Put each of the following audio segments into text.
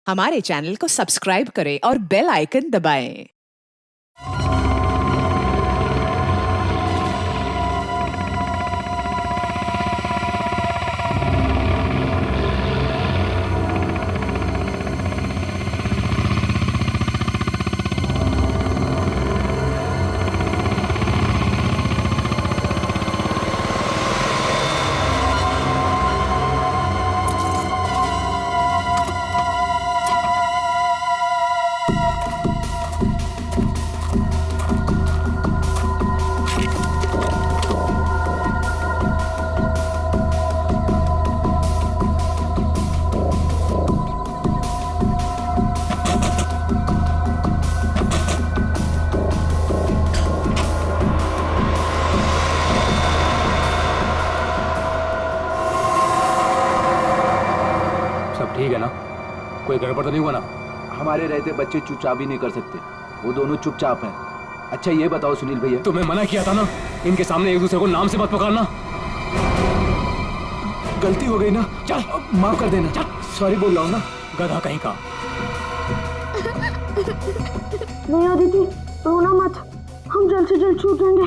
हमारे चैनल को सब्सक्राइब करें और बेल आइकन दबाएं। ठीक है ना? कोई गड़बड़ तो नहीं हुआ ना? हमारे रहते बच्चे चुपचाप भी नहीं कर सकते, वो दोनों चुपचाप हैं। अच्छा ये बताओ सुनील भैया, तुम्हें मना किया था ना इनके सामने एक दूसरे को नाम से मत पुकारना। गलती हो गई ना, चल माफ कर देना। सॉरी बोल रहा हूँ ना। गधा कहीं का। नहीं अदिति, रोना मत, हम जल्द से जल्द छूट जाएंगे।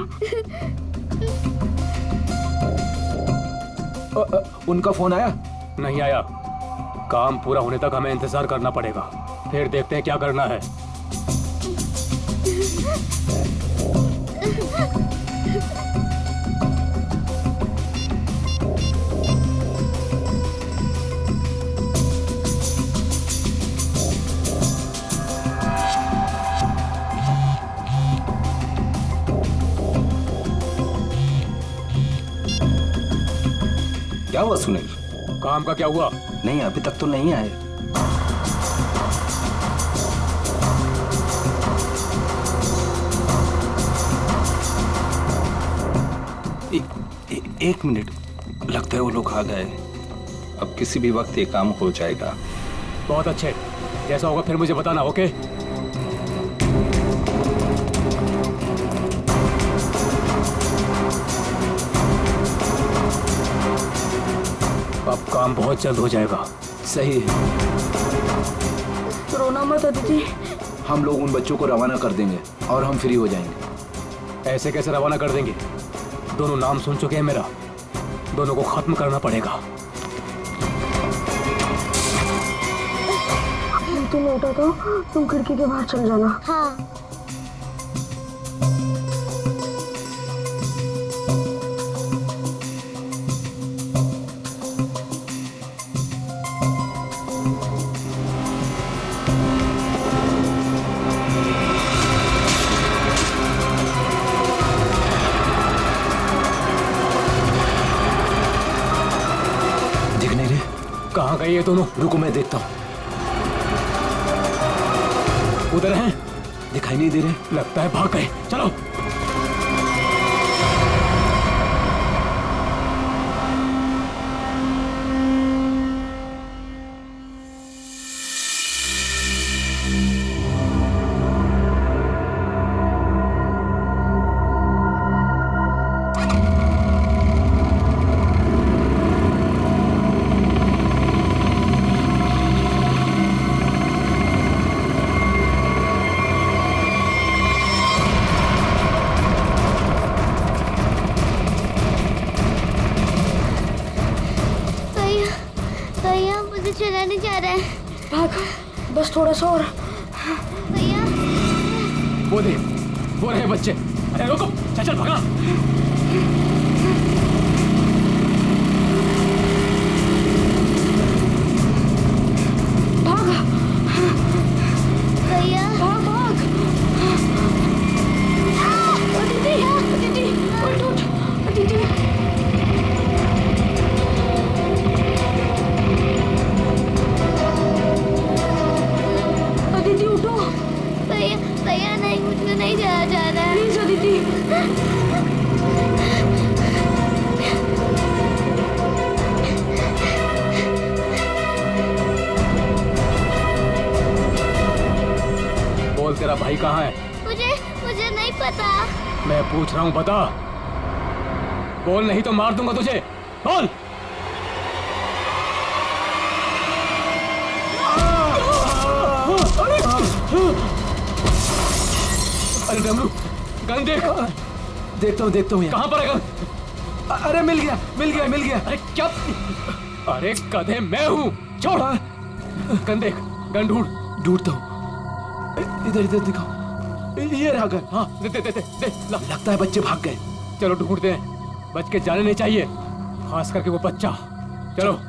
उनका फोन आया? नहीं आया। काम पूरा होने तक हमें इंतजार करना पड़ेगा, फिर देखते हैं क्या करना है। क्या हुआ सुनील? काम का क्या हुआ? नहीं अभी तक तो नहीं आए। एक मिनट, लगता है वो लोग आ गए। अब किसी भी वक्त ये काम हो जाएगा। बहुत अच्छे, जैसा होगा फिर मुझे बताना। ओके? अब काम बहुत जल्द हो जाएगा। सही है, रोना मत अदिति। हम लोग उन बच्चों को रवाना कर देंगे और हम फ्री हो जाएंगे। ऐसे कैसे रवाना कर देंगे? दोनों नाम सुन चुके हैं मेरा, दोनों को खत्म करना पड़ेगा। तुम लौटा तो तुम खिड़की के बाहर चल जाना। हाँ। कहाँ गए ये दोनों? रुको मैं देखता हूँ। उधर हैं? दिखाई नहीं दे रहे। लगता है भाग गए। चलो। चलाने जा रहा है। भाग, बस थोड़ा सा और। भैया वो रहे बच्चे। अरे रुको, चल भागना। भाग भैया, भाग भाग। अदिति, अदिति, उठ उठ, अदिति। भैया नहीं, मुझे नहीं जाया जा रहा है। प्लीज अदिति। बोल, तेरा भाई कहाँ है? मुझे नहीं पता। मैं पूछ रहा हूँ, बता। बोल, नहीं तो मार दूंगा तुझे। बोल। अरे डमरू, गन देख। देखता हूँ कहाँ पर है गन? अरे मिल गया। अरे क्या? अरे गधे, मैं हूँ। छोड़। गन देख, गन ढूंढता हूँ। इधर दिखाओ। ये रहा गन। हाँ, दे ला। लगता है बच्चे भाग गए। चलो ढूंढते हैं, बच के जाने नहीं चाहिए, खास करके वो बच्चा। चलो।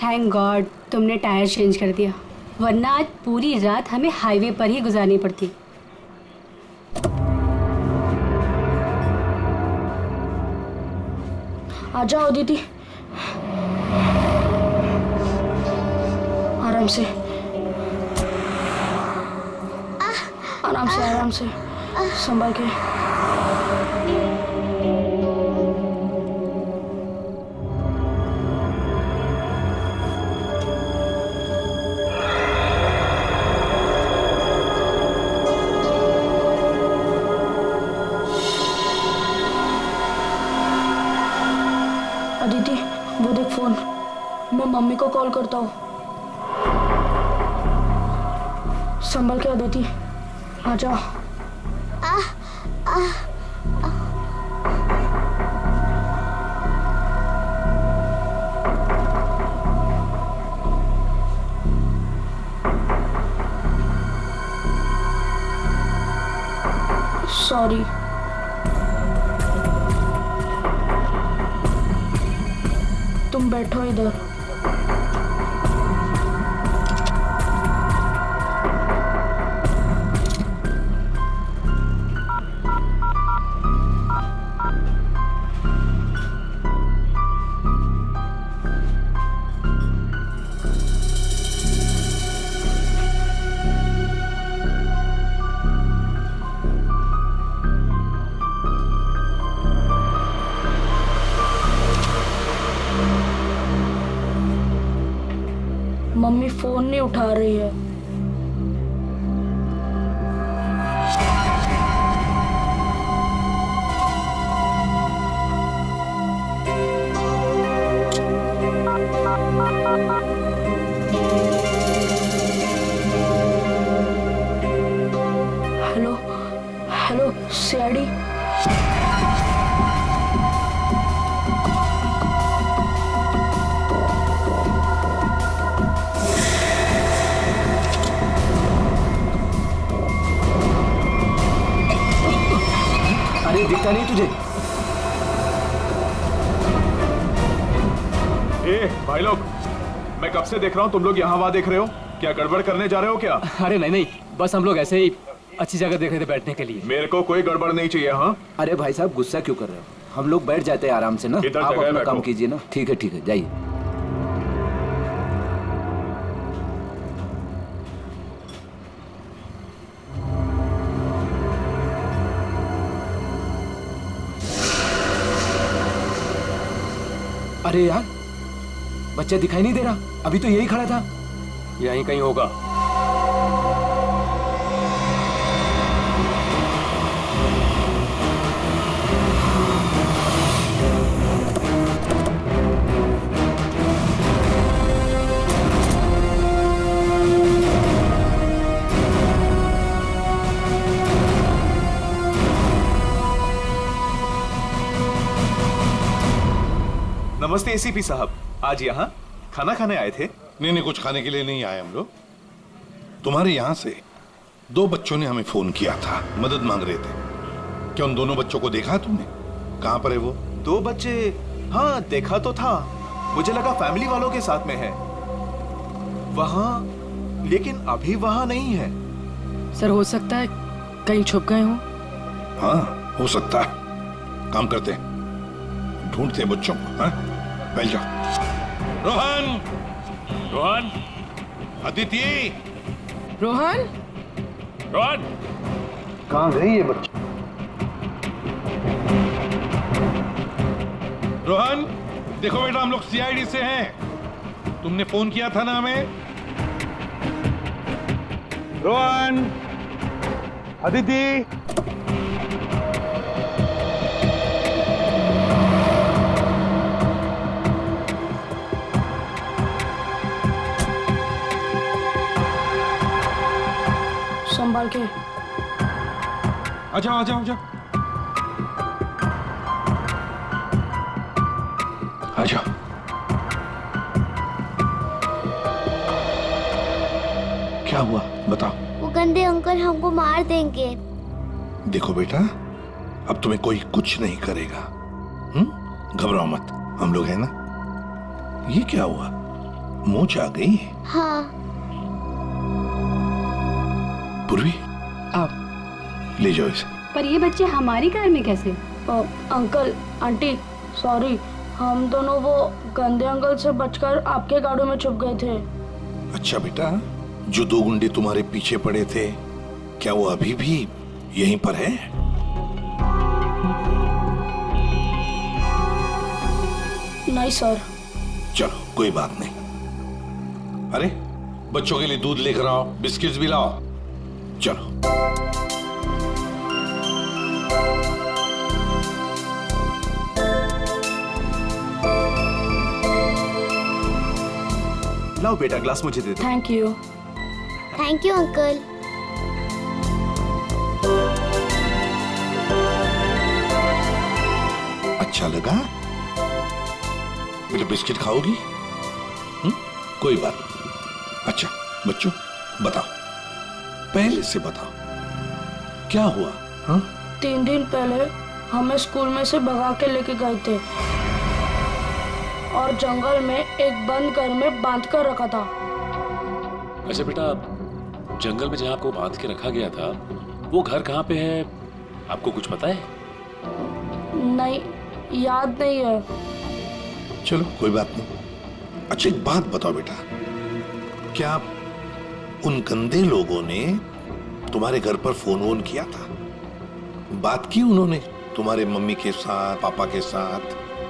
थैंक गॉड तुमने टायर चेंज कर दिया, वरना आज पूरी रात हमें हाईवे पर ही गुजारनी पड़ती। आ जाओ दीदी, आराम से आराम से संभाल के। अदिति, वो देख फोन, मैं मम्मी को कॉल करता हूँ। संभल के अदिति, आ जाओ। सॉरी। तुम बैठो इधर। मम्मी फोन नहीं उठा रही है। Hello CID. अरे दिखता नहीं तुझे? भाई लोग, मैं कब से देख रहा हूँ तुम लोग यहाँ वहाँ देख रहे हो। क्या गड़बड़ करने जा रहे हो क्या? अरे नहीं, बस हम लोग ऐसे ही अच्छी जगह देख रहे थे बैठने के लिए। मेरे को कोई गड़बड़ नहीं चाहिए। हाँ, अरे भाई साहब, गुस्सा क्यों कर रहे हो? हम लोग बैठ जाते हैं आराम से ना। इधर आप जगह अपना बैठो। काम कीजिए ना। ठीक है, जाइए। अरे यार, बच्चा दिखाई नहीं दे रहा। अभी तो यही खड़ा था। यहीं कहीं होगा। नमस्ते एसीपी साहब, आज यहाँ खाना खाने आए थे? नहीं, कुछ खाने के लिए नहीं आए हम लोग। तुम्हारे यहाँ से 2 बच्चों ने हमें फोन किया था, मदद मांग रहे थे। क्या उन दोनों बच्चों को देखा तुमने? कहाँ पर है वो? 2 बच्चे? हाँ, देखा तो था। मुझे लगा फैमिली वालों के साथ में है वहाँ, लेकिन अभी वहाँ नहीं है। सर, हो सकता है कहीं छुप गए हों। हाँ, हो सकता है। काम करते हैं, ढूंढते हैं बच्चों को। हाँ, बैठ जाओ। रोहन, अदिति, रोहन, कहाँ गई ये बच्ची? रोहन, देखो बेटा, हम लोग सीआईडी से हैं। तुमने फोन किया था ना हमें? रोहन, अदिति, निकाल के। आ जाओ आ जाओ आ जाओ आ जाओ। क्या हुआ बताओ। वो गंदे अंकल हमको मार देंगे। देखो बेटा, अब तुम्हें कोई कुछ नहीं करेगा। घबराओ मत, हम लोग हैं ना। ये क्या हुआ, मूंछ आ गई? हाँ। पूर्वी आओ। ले जाओ इसे। पर ये बच्चे हमारी कार में कैसे? अंकल आंटी सॉरी, हम दोनों वो गंदे अंकल से बचकर आपके गाड़ी में छुप गए थे। अच्छा बेटा, जो 2 गुंडे तुम्हारे पीछे पड़े थे, क्या वो अभी भी यहीं पर है? नहीं सर। चलो कोई बात नहीं। अरे बच्चों के लिए दूध लेकर आओ, बिस्किट्स भी लाओ। चलो लाओ बेटा, ग्लास मुझे दे दो। Thank you. Thank you uncle. अच्छा लगा? बेटा बिस्किट खाओगी? कोई बात नहीं। अच्छा बच्चों बताओ, पहले से बताओ क्या हुआ? 3 दिन पहले हमें स्कूल में से भगा के लेके गए थे और जंगल में एक बंद घर में बांध कर रखा था। अच्छा बेटा, जंगल में जहाँ आपको बांध के रखा गया था, वो घर कहाँ पे है, आपको कुछ पता है? नहीं, याद नहीं है। चलो कोई बात नहीं। अच्छा एक बात बताओ बेटा, क्या उन गंदे लोगों ने तुम्हारे घर पर फोन वोन किया था? बात की उन्होंने तुम्हारे मम्मी के साथ, पापा के साथ?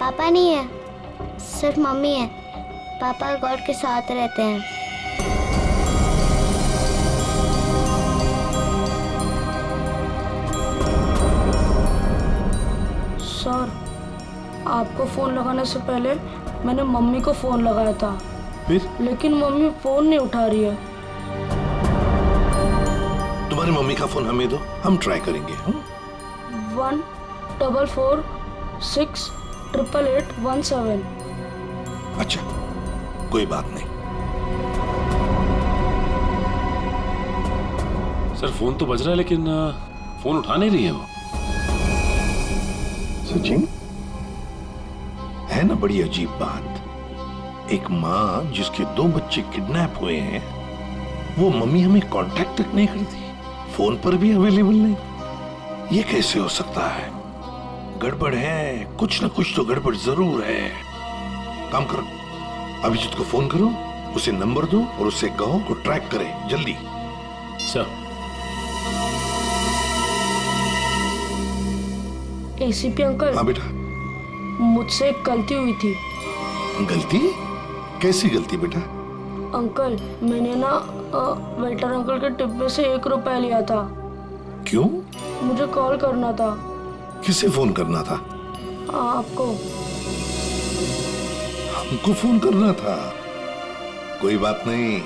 पापा नहीं है, सिर्फ मम्मी है। पापा गॉड के साथ रहते हैं। सर, आपको फोन लगाने से पहले मैंने मम्मी को फोन लगाया था, फिर? लेकिन मम्मी फोन नहीं उठा रही है। तुम्हारी मम्मी का फोन हमें दो, हम ट्राई करेंगे। 144688817। अच्छा कोई बात नहीं। सर फोन तो बज रहा है, लेकिन फोन उठा नहीं रही है वो। सचिन, है ना बड़ी अजीब बात। एक माँ जिसके 2 बच्चे किडनैप हुए हैं, वो मम्मी हमें कांटेक्ट तक नहीं करती, फोन पर भी अवेलेबल नहीं। ये कैसे हो सकता है? गड़बड़ है, कुछ ना कुछ तो गड़बड़ जरूर है। काम करो, अभिजीत को फोन करो, उसे नंबर दो और उससे कहो को ट्रैक करे जल्दी। सर। ACP uncle. हाँ बेटा। मुझसे एक गलती हुई थी। गलती? कैसी गलती बेटा? अंकल, मैंने ना वेटर अंकल के डिब्बे से 1 रुपया लिया था। क्यों? मुझे कॉल करना था। किसे फोन करना था? आपको। हमको फोन करना था? कोई बात नहीं,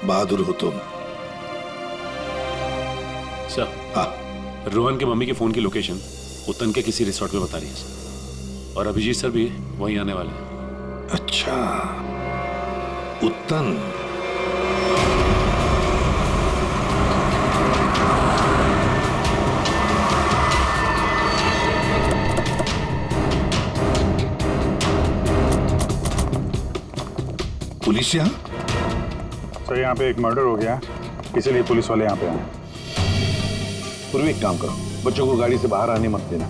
बहादुर हो तुम। सर। हाँ। रोहन के मम्मी के फोन की लोकेशन उत्तन के किसी रिसोर्ट में बता रही है सर, और अभिजीत सर भी वहीं आने वाले हैं। अच्छा, उत्तन। पुलिस यहाँ? सर यहाँ पे एक मर्डर हो गया, इसीलिए पुलिस वाले यहाँ पे आए। पूर्वी एक काम करो, बच्चों को गाड़ी से बाहर आने मत देना,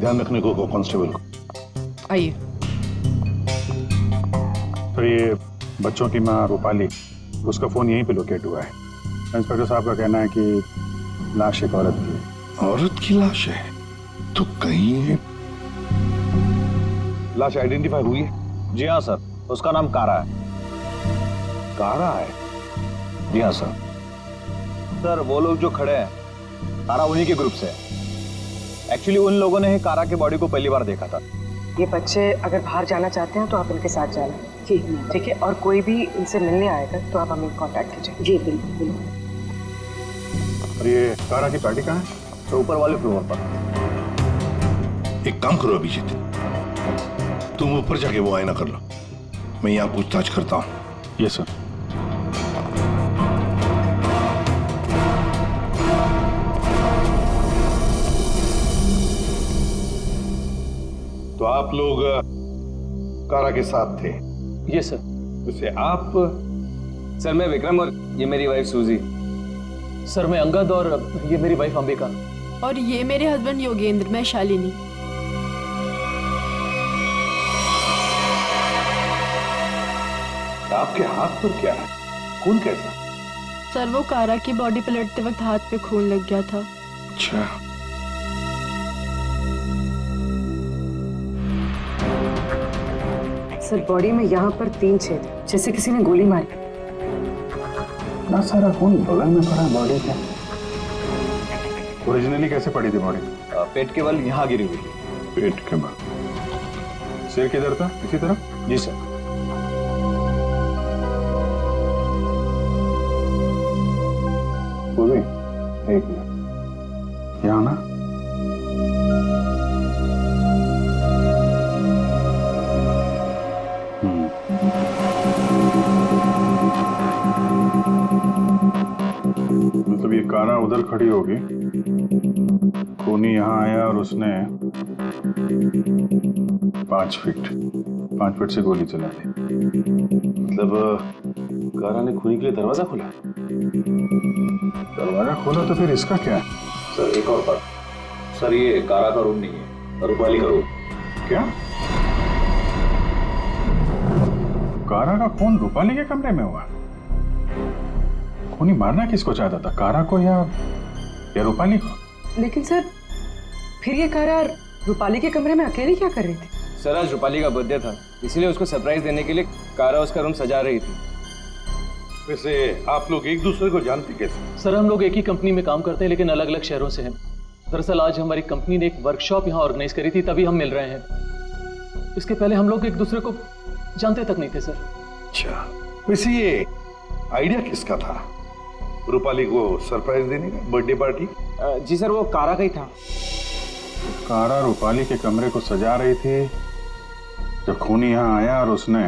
ध्यान रखने को कांस्टेबल को। आइए। तो ये बच्चों की माँ रूपाली, उसका फोन यहीं पे लोकेट हुआ है। इंस्पेक्टर साहब का कहना है कि लाश एक औरत की है। औरत की लाश है? तो कहीं लाश आइडेंटिफाई हुई है? जी हाँ सर, उसका नाम कारा है। कारा है? जी हाँ सर। सर वो लोग जो खड़े हैं, कारा उन्हीं के ग्रुप से है। एक्चुअली उन लोगों ने ही कारा के बॉडी को पहली बार देखा था। ये बच्चे अगर बाहर जाना चाहते हैं तो आप इनके साथ जाना। जी ठीक है, और कोई भी इनसे मिलने आएगा तो आप हमें कांटेक्ट कीजिए। जी बिल्कुल। और ये कारा की पार्टी कहाँ है? तो ऊपर वाले फ्लोर पर। एक काम करो अभिजीत, तुम ऊपर जाके वो आईना कर लो, मैं यहाँ पूछताछ करता हूँ। Yes sir. तो आप लोग कारा के साथ थे? Yes sir. वैसे आप? सर मैं विक्रम और ये मेरी वाइफ सूजी। सर मैं अंगद और ये मेरी वाइफ अंबिका। और ये मेरे हस्बैंड योगेंद्र, मैं शालिनी। आपके हाथ पर क्या है? खून कैसा? सर वो कारा की बॉडी पलटते वक्त हाथ पे खून लग गया था। अच्छा, सर बॉडी में यहाँ पर 3 छेद, जैसे किसी ने गोली मारी। ना सारा खून बगल में पड़ा बॉडी के। ओरिजिनली कैसे पड़ी थी बॉडी? पेट के बल यहाँ गिरी हुई। पेट के बल। सिर किधर था? इसी तरफ? जी सर। बोले एक मिनट, यहाँ ना मतलब ये कारा उधर खड़ी होगी, खूनी यहाँ आया और उसने 5 फीट से गोली चला दी। मतलब कारा ने खूनी के लिए दरवाजा खोला? दरवाजा खोला तो फिर इसका क्या है? सर एक और बात, सर ये कारा का रूम नहीं है, रूपाली का रूम। क्या? कारा का खून रूपाली के कमरे में हुआ? खूनी मारना किसको चाहता था, कारा को या रूपाली को? लेकिन सर फिर ये कारा रूपाली के कमरे में अकेली क्या कर रही थी? सर आज रूपाली का बर्थडे था, इसलिए उसको सरप्राइज देने के लिए कारा उसका रूम सजा रही थी। वैसे आप लोग एक दूसरे को जानते कैसे? सर हम लोग एक ही कंपनी में काम करते हैं लेकिन अलग अलग शहरों से हैं। दरअसल आज हमारी कंपनी ने एक वर्कशॉप यहाँ ऑर्गेनाइज करी थी, तभी हम मिल रहे हैं। इसके पहले हम लोग एक दूसरे को जानते तक नहीं थे सर। अच्छा, वैसे ये आइडिया किसका था, रूपाली को सरप्राइज देने का, बर्थडे पार्टी? जी सर वो कारा का ही था। कारा रूपाली के कमरे को सजा रही थी जब खूनी यहाँ आया और उसने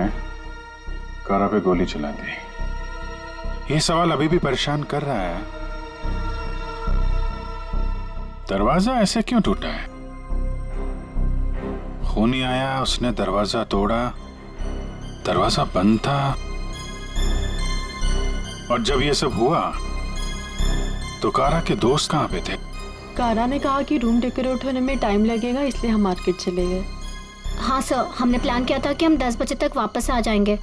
कारा पे गोली चला दी। ये सवाल अभी भी परेशान कर रहा है, दरवाजा ऐसे क्यों टूटा है? खूनी आया, उसने दरवाजा तोड़ा, दरवाजा बंद था, और जब ये सब हुआ तो कारा के दोस्त कहाँ पे थे? कारा ने कहा कि रूम डेकोरेट होने में टाइम लगेगा, इसलिए हम मार्केट चले गए। हाँ सर, हमने प्लान किया था कि हम 10 बजे तक वापस आ जाएंगे,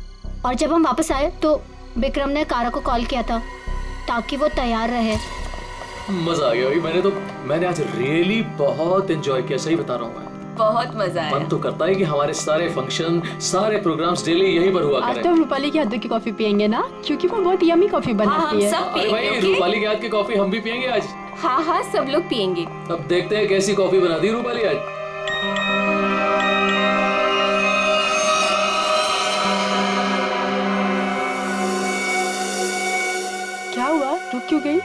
और जब हम वापस आए तो विक्रम ने कारा को कॉल किया था ताकि वो तैयार रहे। मजा आ गया भाई, मैंने आज रियली बहुत एंजॉय किया, सही बता रहा हूँ मैं। बहुत मजा आया। मन तो करता है कि हमारे सारे फंक्शन, सारे प्रोग्राम्स डेली यहीं पर हुआ आज करें। तो हम रूपाली के हाथ की कॉफी पियेंगे ना, क्योंकि वो बहुत यम्मी कॉफी बनाती है। अरे भाई रूपाली के हाथ की कॉफी हम भी पियेंगे आज। हाँ हाँ सब लोग पियेंगे। अब देखते हैं कैसी कॉफी बनाती है रूपाली आज। क्या हुआ, रुक क्यों गई?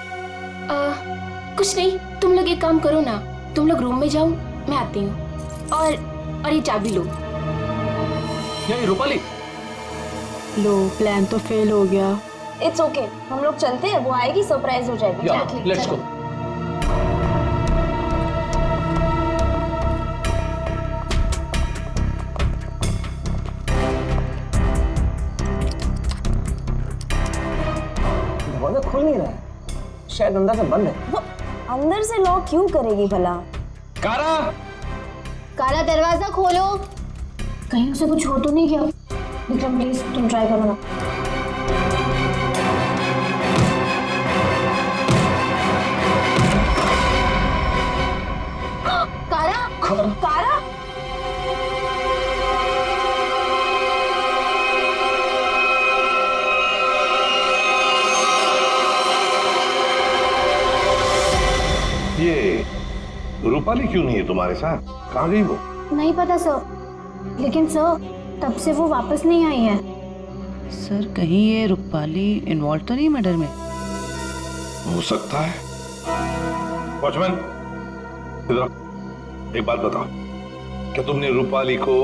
कुछ नहीं, तुम लोग एक काम करो ना, तुम लोग रूम में जाओ, मैं आती हूँ। और ये चाबी लो। ये रूपाली, लो प्लान तो फेल हो गया। इट्स ओके, हम लोग चलते हैं, वो आएगी सरप्राइज हो जाएगी। Let's go. दरवाजा खुल नहीं रहा है, शायद अंदर से बंद है। वो अंदर से लॉक क्यों करेगी भला? कारा दरवाजा खोलो। कहीं उसे कुछ हो तो नहीं गया? विक्रम प्लीज तुम ट्राई करो ना। कारा, कारा ये रूपाली क्यों नहीं है तुम्हारे साथ? कहाँ गई वो? नहीं पता सर, लेकिन सर तब से वो वापस नहीं आई है। सर कहीं ये रूपाली इन्वॉल्व तो नहीं मर्डर में? हो सकता है। वॉचमैन, इधर आओ। एक बात बताओ, क्या तुमने रूपाली को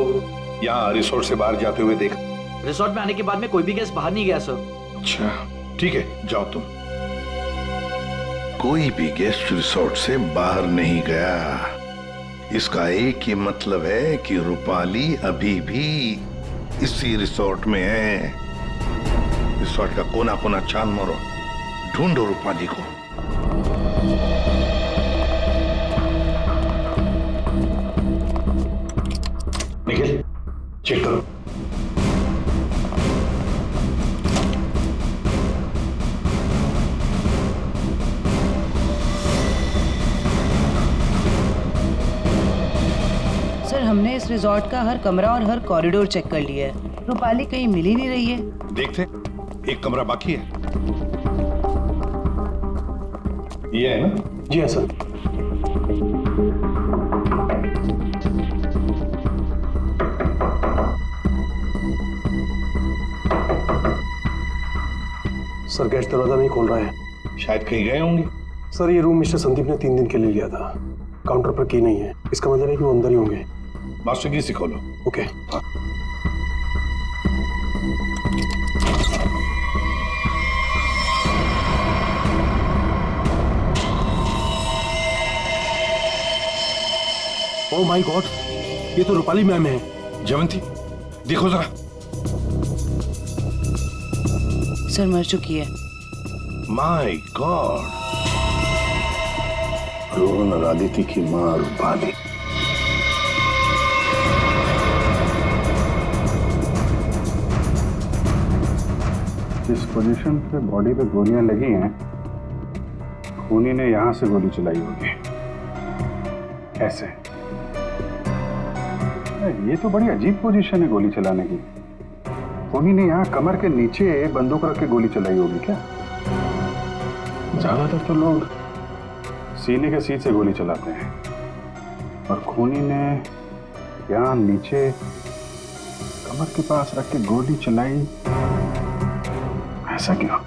यहाँ रिसोर्ट से बाहर जाते हुए देखा? रिसोर्ट में आने के बाद में कोई भी गेस्ट बाहर नहीं गया सर। अच्छा, ठीक है, जाओ तुम। कोई भी गेस्ट रिसोर्ट से बाहर नहीं गया। इसका एक ही मतलब है कि रूपाली अभी भी इसी रिसोर्ट में है। रिसोर्ट का कोना कोना छान मारो, ढूंढो रूपाली को। निखिल, चेक करो। सर, हमने इस रिजॉर्ट का हर कमरा और हर कॉरिडोर चेक कर लिया है। रूपाली कहीं मिल ही नहीं रही है। देखते, एक कमरा बाकी है। ये है ना? जी हाँ सर। सर, गेस्ट दरवाजा नहीं खोल रहा है। शायद कहीं गए होंगे। सर, ये रूम मिस्टर संदीप ने 3 दिन के लिए लिया था। काउंटर पर की नहीं है, इसका मतलब है कि वो अंदर ही होंगे। मास्टर की से खोलो। ओके। हाँ। ओह माय गॉड, ये तो रूपाली मैम है। जयवंती, देखो जरा। सर, मर चुकी है। माय गॉड, रोहन और आदित्य की मां रूपाली। जिस पोजीशन पे बॉडी पे गोलियां लगी हैं, खूनी ने यहां से गोली चलाई होगी। कैसे? ये तो बड़ी अजीब पोजीशन है गोली चलाने की। खूनी ने यहाँ कमर के नीचे बंदूक रख के गोली चलाई होगी क्या? ज्यादातर तो लोग सीने के सीट से गोली चलाते हैं, और खूनी ने यहाँ नीचे कमर के पास रख के गोली चलाई। ऐसा क्यों?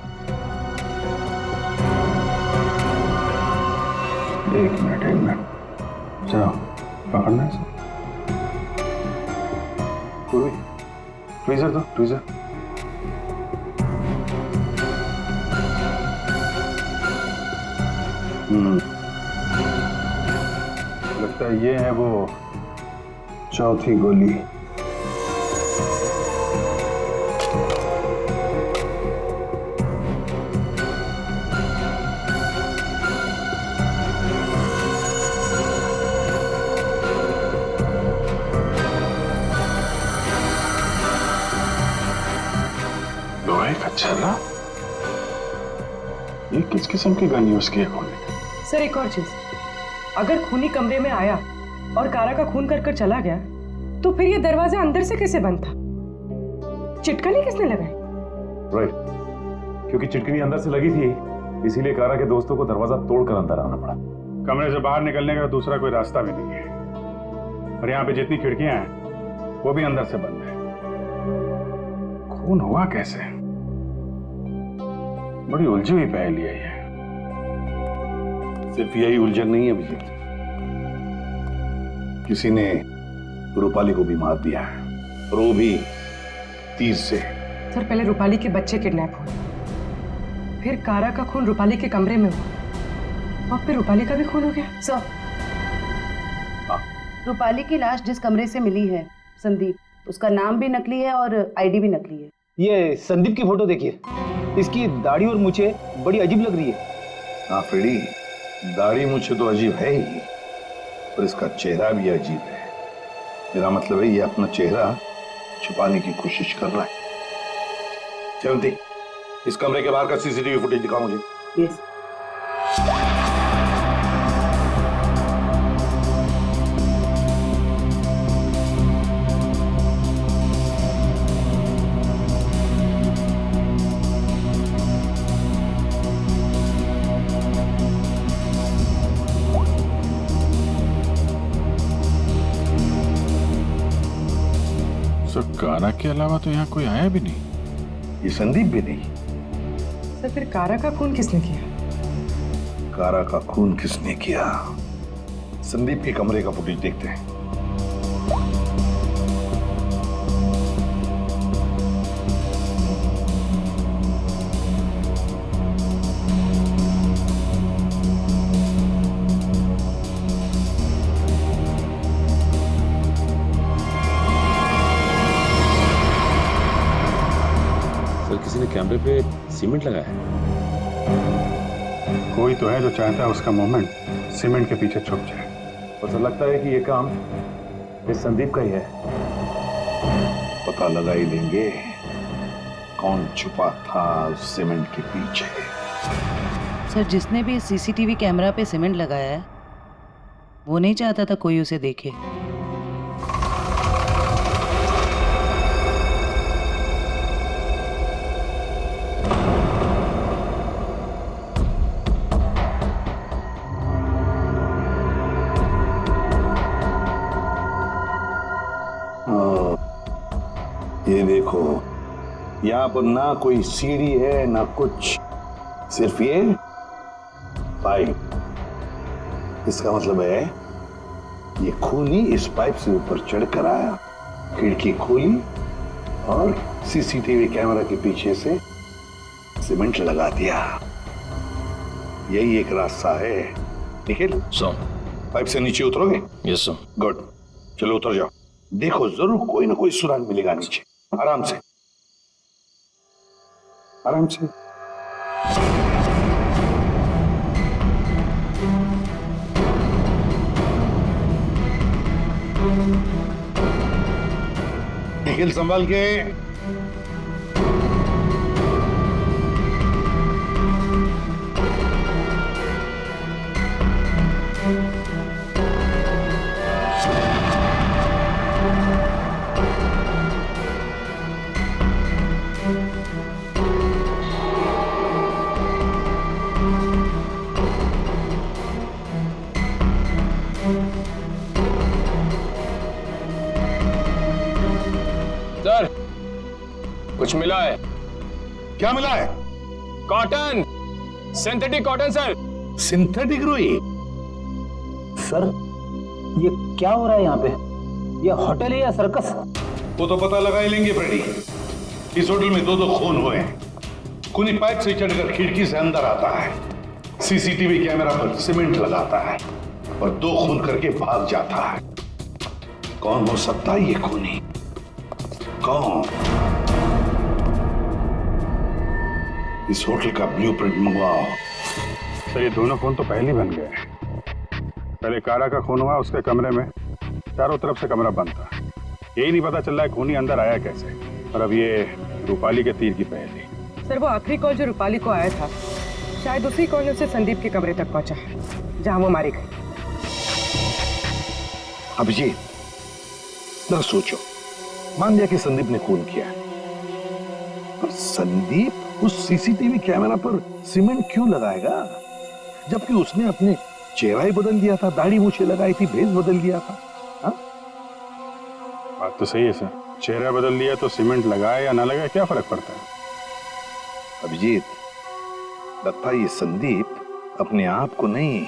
एक मिनट, चलो पकड़ना है। पूर्वी, ट्वीजर दो, ट्वीजर। लगता है ये है वो चौथी गोली। लोहे का छल्ला? ये किस किस्म की गन यूज की है खूनी ने? सर, एक और चीज, अगर खूनी कमरे में आया और कारा का खून कर कर चला गया, तो फिर ये दरवाजा अंदर से कैसे बंद था? चिटकनी किसने लगाई? राइट, क्योंकि चिटकनी अंदर से लगी थी, इसीलिए कारा के दोस्तों को दरवाजा तोड़कर अंदर आना पड़ा। कमरे से बाहर निकलने का दूसरा कोई रास्ता भी नहीं है, और यहाँ पे जितनी खिड़कियां हैं वो भी अंदर से बंद है। खून हुआ कैसे? बड़ी उलझी हुई पहेली है ये। सिर्फ यही उलझन नहीं है अभिजीत, किसी ने रूपाली को भी मार दिया है, और वो भी तीर से। सर, पहले रूपाली के बच्चे किडनैप हुए, फिर कारा का खून रूपाली के कमरे में हुआ, और फिर रूपाली का भी खून हो गया। सर, रूपाली की लाश जिस कमरे से मिली है, संदीप, उसका नाम भी नकली है और आईडी भी नकली है। ये संदीप की फोटो देखिए, इसकी दाढ़ी और मूछें बड़ी अजीब लग रही है। हाँ फ्रेडी, दाढ़ी मूछें तो अजीब है ही, पर इसका चेहरा भी अजीब है। मेरा मतलब है ये अपना चेहरा छुपाने की कोशिश कर रहा है। जयवंती, इस कमरे के बाहर का सीसीटीवी फुटेज दिखाओ मुझे। यस। कारा के अलावा तो यहाँ कोई आया भी नहीं। ये संदीप भी नहीं। सर, फिर कारा का खून किसने किया? कारा का खून किसने किया? संदीप के कमरे का फुटेज देखते हैं। सर किसी ने कैमरे पे सीमेंट लगाया है। कोई तो है जो चाहता है उसका मूवमेंट सीमेंट के पीछे छुप जाए। और सर लगता है कि ये काम इस संदीप का ही है। पता लगा ही लेंगे कौन छुपा था उस सीमेंट के पीछे। सर, जिसने भी सीसीटीवी कैमरा पे सीमेंट लगाया है वो नहीं चाहता था कोई उसे देखे। ये देखो, यहाँ पर ना कोई सीढ़ी है ना कुछ, सिर्फ ये पाइप। इसका मतलब है ये खूनी इस पाइप से ऊपर चढ़कर आया, खिड़की खोली और सीसीटीवी कैमरा के पीछे से सीमेंट लगा दिया। यही एक रास्ता है। निखिल, पाइप से नीचे उतरोगे? Yes sir. गुड, चलो उतर जाओ। देखो जरूर कोई ना कोई सुराग मिलेगा नीचे। आराम से, आराम से। निखिल संभाल के। सर, कुछ मिला है। क्या मिला है? Cotton, synthetic cotton sir. Synthetic रुई? सर, ये क्या हो रहा है यहाँ पे? ये होटल है या सर्कस? वो तो पता लगा ही लेंगे फ्रेडी। इस होटल में दो खून हुए हैं। खूनी पाइप से चढ़कर खिड़की से अंदर आता है, सीसीटीवी कैमरा पर सीमेंट लगाता है और 2 खून करके भाग जाता है। कौन हो सकता है ये खूनी? कौन? इस होटल का ब्लूप्रिंट मंगवाओ। सर, ये दोनों खून तो पहले बन गए। पहले कारा का खून हुआ, उसके कमरे में चारों तरफ से कमरा बंद था। यही नहीं पता चल रहा है खूनी अंदर आया कैसे। और अब ये रूपाली के तीर की पहेली। सर, वो आखिरी कॉल जो रूपाली को आया था शायद उसी कॉर्नर से संदीप के कमरे तक पहुंचा जहां वो मारी गई। अभिजीत, जरा सोचो, मान लिया कि संदीप ने खून किया, पर संदीप उस सीसीटीवी कैमरा पर सीमेंट क्यों लगाएगा, जबकि उसने अपने चेहरा ही बदल दिया था, दाढ़ी मूछें लगाई थी, भेष बदल दिया था। हा? बात तो सही है सर, चेहरा बदल दिया तो सीमेंट लगाए या ना लगाए क्या फर्क पड़ता है? अभिजीत, लगता है ये संदीप अपने आप को नहीं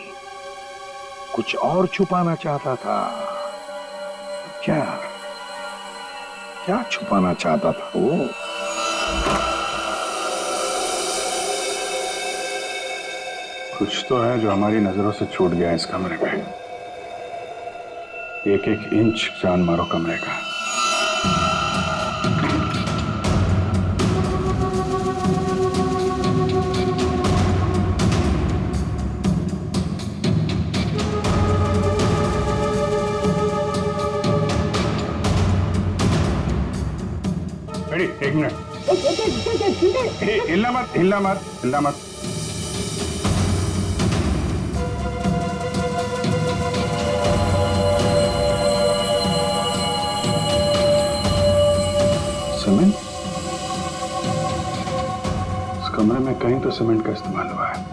कुछ और छुपाना चाहता था। क्या क्या छुपाना चाहता था वो? कुछ तो है जो हमारी नजरों से छूट गया इस कमरे में। एक एक इंच जान मारो कमरे का। एक मिनट, हिलना मत, हिलना मत, हिलना मत। सीमेंट? इस कमरे में कहीं तो सीमेंट का इस्तेमाल हुआ है।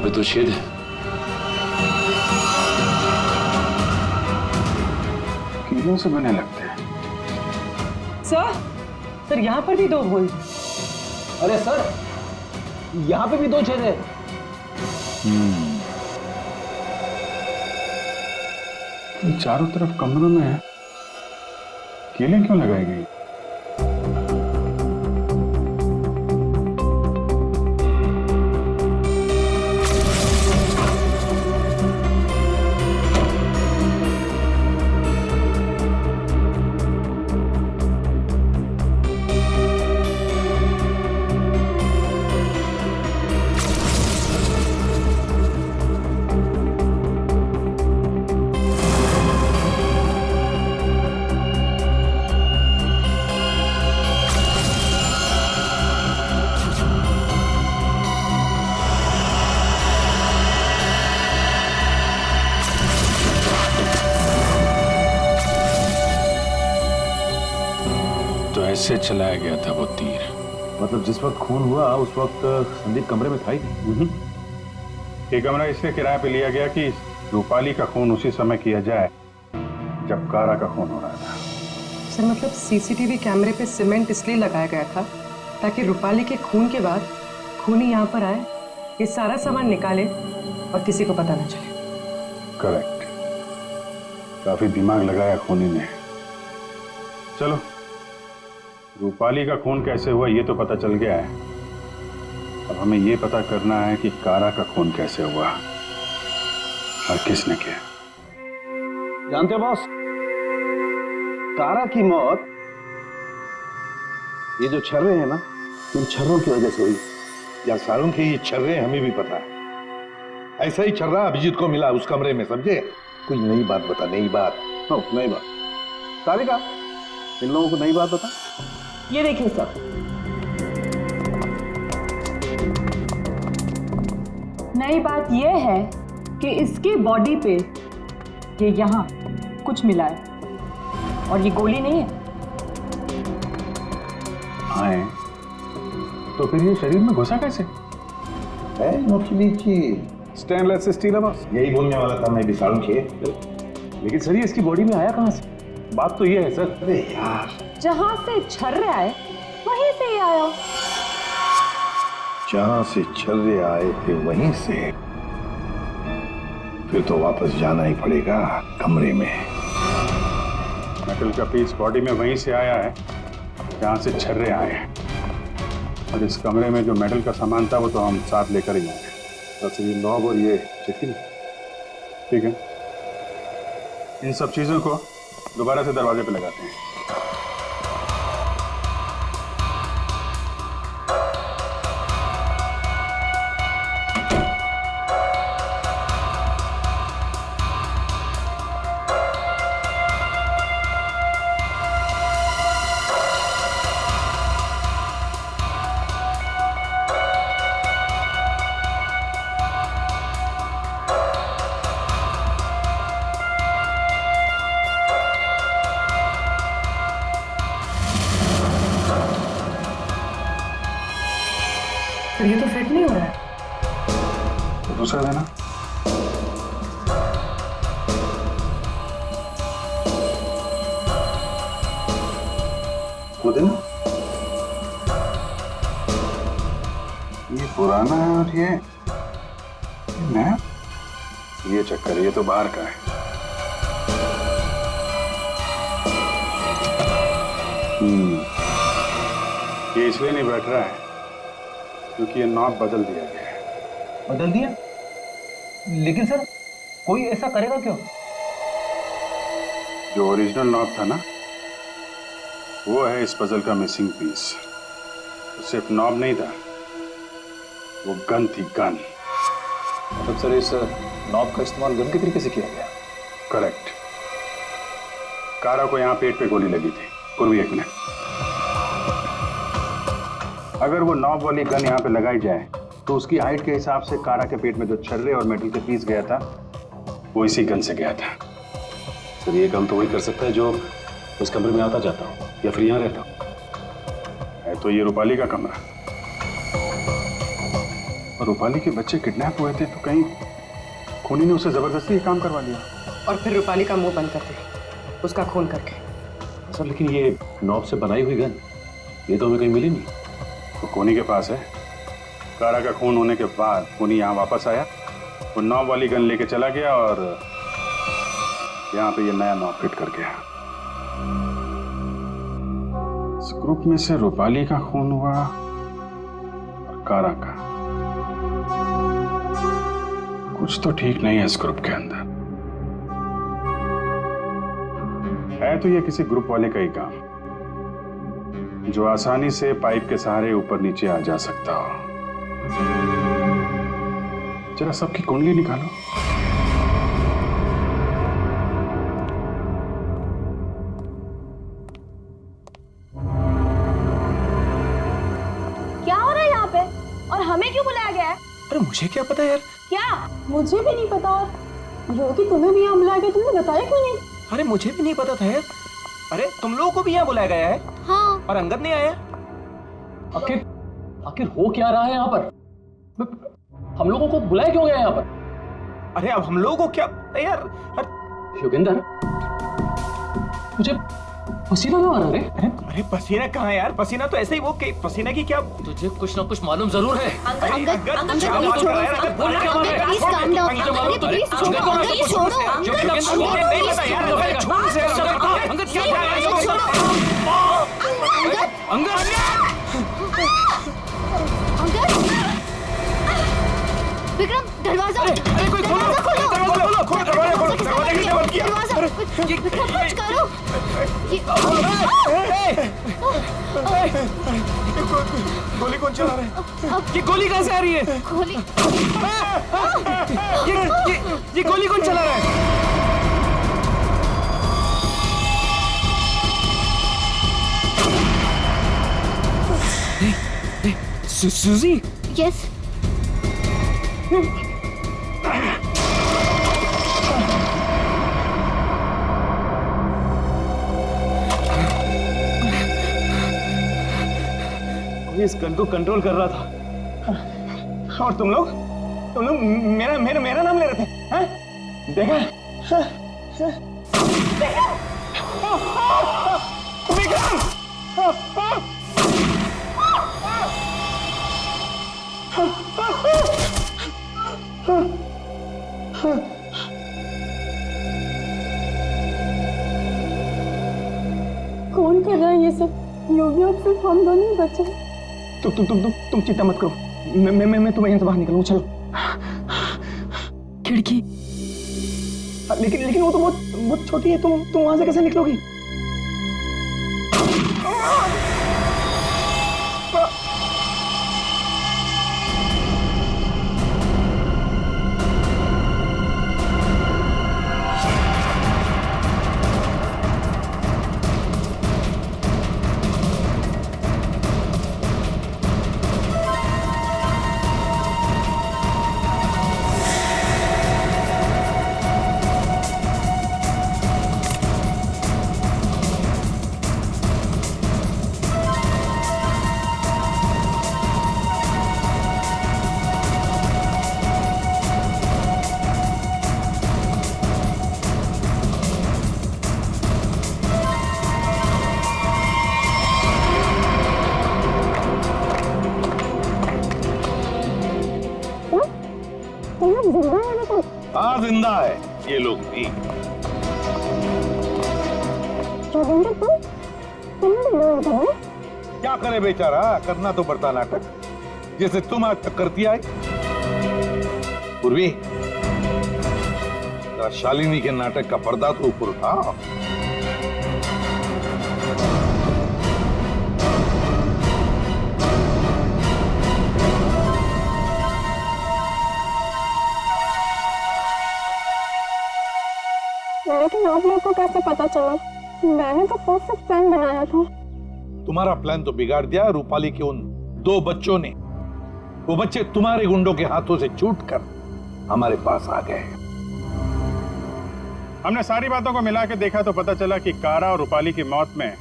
यहाँ पे तो छेद है। कीलों से बने लगते हैं। सर यहाँ पर भी 2 होल। अरे सर, यहाँ पे भी 2 छेद है। चारों तरफ कमरों में कीलें क्यों लगाई गई? ऐसे चलाया गया था वो तीर। मतलब जिस वक्त खून हुआ उस वक्त संदीप कमरे में था ही नहीं। ये कमरा इसलिए किराए पे लिया गया कि रूपाली का खून उसी समय किया जाए जब कारा का खून हो रहा था। सर मतलब सीसीटीवी कैमरे पे सीमेंट इसलिए लगाया गया था ताकि रूपाली के खून के बाद खूनी यहाँ पर आए, ये सारा सामान निकाले और किसी को पता न चले। करेक्ट, काफी दिमाग लगाया खूनी ने। चलो, रूपाली का खून कैसे हुआ ये तो पता चल गया है। अब हमें ये पता करना है कि कारा का खून कैसे हुआ और किसने किया। जानते हो बॉस, कारा की मौत ये जो छर्रे हैं ना, इन छर्रों की वजह से हुई। यार सारों के ये छर्रे हमें भी पता है। ऐसा ही छर्रा अभिजीत को मिला उस कमरे में, समझे? कोई नई बात बता, नई बात। नई बात। तारिका, इन लोगों को नई बात बता। ये देखिए सर, नई बात यह है कि इसकी बॉडी पे ये यहाँ कुछ मिला है और ये गोली नहीं है। हाँ, तो फिर ये शरीर में घुसा कैसे? है नोखली चीज, स्टेनलेस स्टील है बस। यही बोलने वाला था मैं भी सारुण के। लेकिन सर ये इसकी बॉडी में आया कहां से? बात तो ये है सर। अरे यार, जहां से छर्रे आए वहीं से ही आया। जहां से छर्रे आए थे वहीं से, फिर तो वापस जाना ही पड़ेगा कमरे में। मेटल का पीस बॉडी में वहीं से आया है जहां से छर्रे आए हैं, और इस कमरे में जो मेटल का सामान था वो तो हम साथ लेकर ही आए। बस ये नॉब और ये चिट्ठी, ठीक है। इन सब चीजों को दोबारा से दरवाजे पे लगाते हैं। ये तो फिट नहीं हो रहा है। तो दूसरा देना। वो देना। ये पुराना है और ये नया। ये चक्कर है, ये तो बाहर का है। ये इसलिए नहीं बैठ रहा है क्योंकि ये नॉब बदल दिया गया है। बदल दिया? लेकिन सर कोई ऐसा करेगा क्यों? जो ओरिजिनल नॉब था ना, वो है इस पजल का मिसिंग पीस। तो सिर्फ नॉब नहीं था, वो गन थी, गन। मतलब सर इस नॉब का इस्तेमाल गन के तरीके से किया गया? करेक्ट। कारा को यहाँ पेट पे गोली लगी थी। पूर्वी, एक मिनट। अगर वो नॉब वाली गन यहाँ पे लगाई जाए तो उसकी हाइट के हिसाब से कारा के पेट में जो छर्रे और मेटल के पीस गया था वो इसी गन से गया था। सर ये काम तो वही कर सकता है जो उस कमरे में आता जाता हूँ या फिर यहाँ रहता हूँ। है तो ये रूपाली का कमरा, और रूपाली के बच्चे किडनैप हुए थे तो कहीं खूनी ने उसे जबरदस्ती ये काम करवा दिया। और फिर रूपाली का मुंह बंद कर दिया उसका खून करके। सर लेकिन ये नॉब से बनाई हुई गन ये तो हमें कहीं मिली नहीं। तो खूनी के पास है। कारा का खून होने के बाद खूनी यहाँ वापस आया, वो नॉब वाली गन लेके चला गया और यहाँ पे ये नया नॉब फिट कर गया। इस ग्रुप में से रूपाली का खून हुआ और कारा का। कुछ तो ठीक नहीं है इस ग्रुप के अंदर। है तो ये किसी ग्रुप वाले का ही काम जो आसानी से पाइप के सहारे ऊपर नीचे आ जा सकता हो। जरा सबकी कुंडली निकालो। क्या हो रहा है यहाँ पे और हमें क्यों बुलाया गया है? अरे मुझे क्या पता यार। क्या? मुझे भी नहीं पता। और योगी तुम्हें भी यहाँ बुलाया गया, तुमने बताया क्यों नहीं? अरे मुझे भी नहीं पता था यार। अरे तुम लोगों को भी यहाँ बुलाया गया है? हाँ। और अंगद नहीं आया? आखिर हो क्या रहा है यहाँ पर? हम लोगों को बुलाया क्यों गया यहाँ पर? अरे अब हम लोगों को क्या यार? योगेंद्र मुझे पसीना क्यों आ रहा है? अरे पसीना कहाँ यार? पसीना तो ऐसे ही वो पसीना की क्या? तुझे कुछ ना कुछ मालूम जरूर है। विक्रम दरवाजा। अरे कोई खोलो, दरवाजा खोलो, दरवाजा किसने बंद किया? विक्रम कुछ करो। गोली कौन चला रहा है? ये गोली कहाँ से आ रही है? गोली। ये गोली कौन चला रहा है? सूजी? यस। इस गन को कंट्रोल कर रहा था और तुम लोग मेरा नाम ले रहे थे, हैं? देखा? विक्रम! कौन कर रहा है ये सब? योगी अब सिर्फ हम दोनों ही बचे। तुम चिंता मत करो। मैं तुम्हें यहाँ से बाहर निकलूँ। चलो। खिड़की। लेकिन वो तो बहुत छोटी है। तुम वहां से कैसे निकलोगी? हाँ जिंदा है ये लोग भी। क्या करे बेचारा, करना तो पड़ता नाटक, जैसे तुम आज तक करती आई। पूर्वी शालिनी के नाटक का पर्दा तो ऊपर उठा। लेकिन आप लोग को कैसे पता चला? मैंने तो खुद से प्लान बनाया था। तुम्हारा प्लान तो बिगाड़ दिया रूपाली के उन 2 बच्चों ने। वो बच्चे तुम्हारे गुंडों के हाथों से छूटकर हमारे पास आ गए। हमने सारी बातों को मिला के देखा तो पता चला कि कारा और रूपाली की मौत में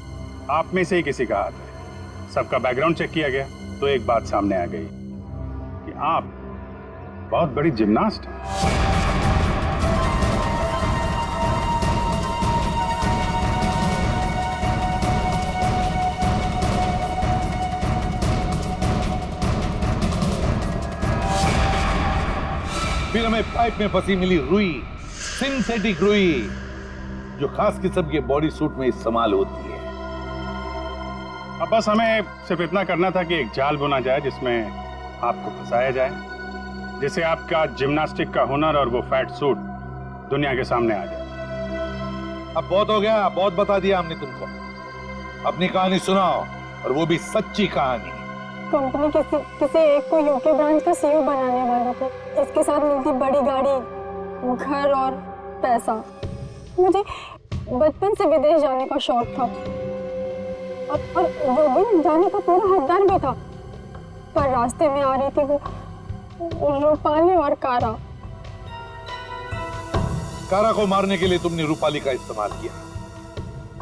आप में से ही किसी का हाथ है। सबका बैकग्राउंड चेक किया गया तो एक बात सामने आ गई कि आप बहुत बड़ी जिम्नास्ट है। फिर हमें पाइप में फंसी मिली रुई, सिंथेटिक रुई, जो खास किस्म के बॉडी सूट में इस्तेमाल होती है। अब बस हमें सिर्फ इतना करना था कि एक जाल बुना जाए जिसमें आपको फंसाया जाए, जिससे आपका जिम्नास्टिक का हुनर और वो फैट सूट दुनिया के सामने आ जाए। अब बहुत हो गया, बहुत बता दिया हमने तुमको। अपनी कहानी सुनाओ, और वो भी सच्ची कहानी। कंपनी किसी एक को यूके ब्रांच का सीईओ बनाने वाली थी। इसके साथ मिलती बड़ी गाड़ी, घर और पैसा। मुझे बचपन से विदेश जाने का शौक था और वो भी जाने का पूरा हकदार भी था, पर रास्ते में आ रही थी वो रूपाली और कारा। कारा को मारने के लिए तुमने रूपाली का इस्तेमाल किया।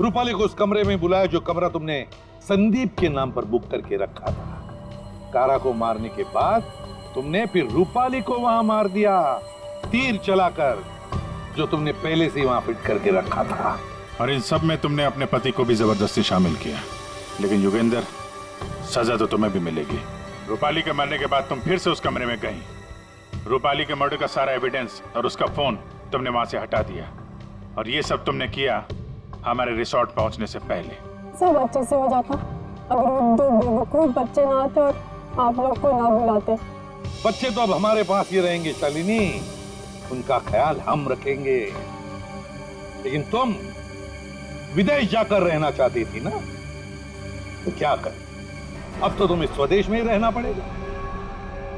रूपाली को उस कमरे में बुलाया जो कमरा तुमने संदीप के नाम पर बुक करके रखा था। कारा को मारने के बाद तुमने फिर रूपाली को वहां मार दिया, तीर चलाकर, जो तुमने पहले से वहां फिट करके रखा था। और इन सब में तुमने अपने पति को भी जबरदस्ती शामिल किया। लेकिन योगेंद्र, सजा तो तुम्हें भी मिलेगी। रूपाली के मरने के बाद तुम फिर से उस कमरे में गई। रूपाली के मर्डर का सारा एविडेंस और उसका फोन तुमने वहां से हटा दिया, और ये सब तुमने किया हमारे रिसोर्ट पहुंचने से पहले। सब अच्छे से हो जाता अगर वो दो बेवकूफ बच्चे ना आते और आप लोग को ना बुलाते। बच्चे तो अब हमारे पास ही रहेंगे शालिनी, उनका ख्याल हम रखेंगे। लेकिन तुम विदेश जाकर रहना चाहती थी ना, तो क्या कर, अब तो तुम्हें स्वदेश में ही रहना पड़ेगा,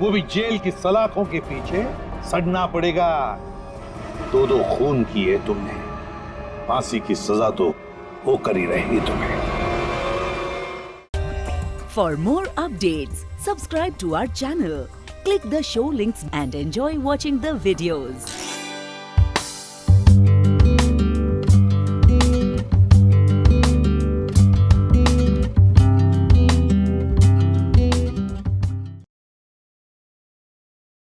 वो भी जेल की सलाखों के पीछे सड़ना पड़ेगा। दो खून किए तुमने, फांसी की सजा तो होकर ही रहेगी तुम्हें। For more updates, subscribe to our channel, click the show links and enjoy watching the videos.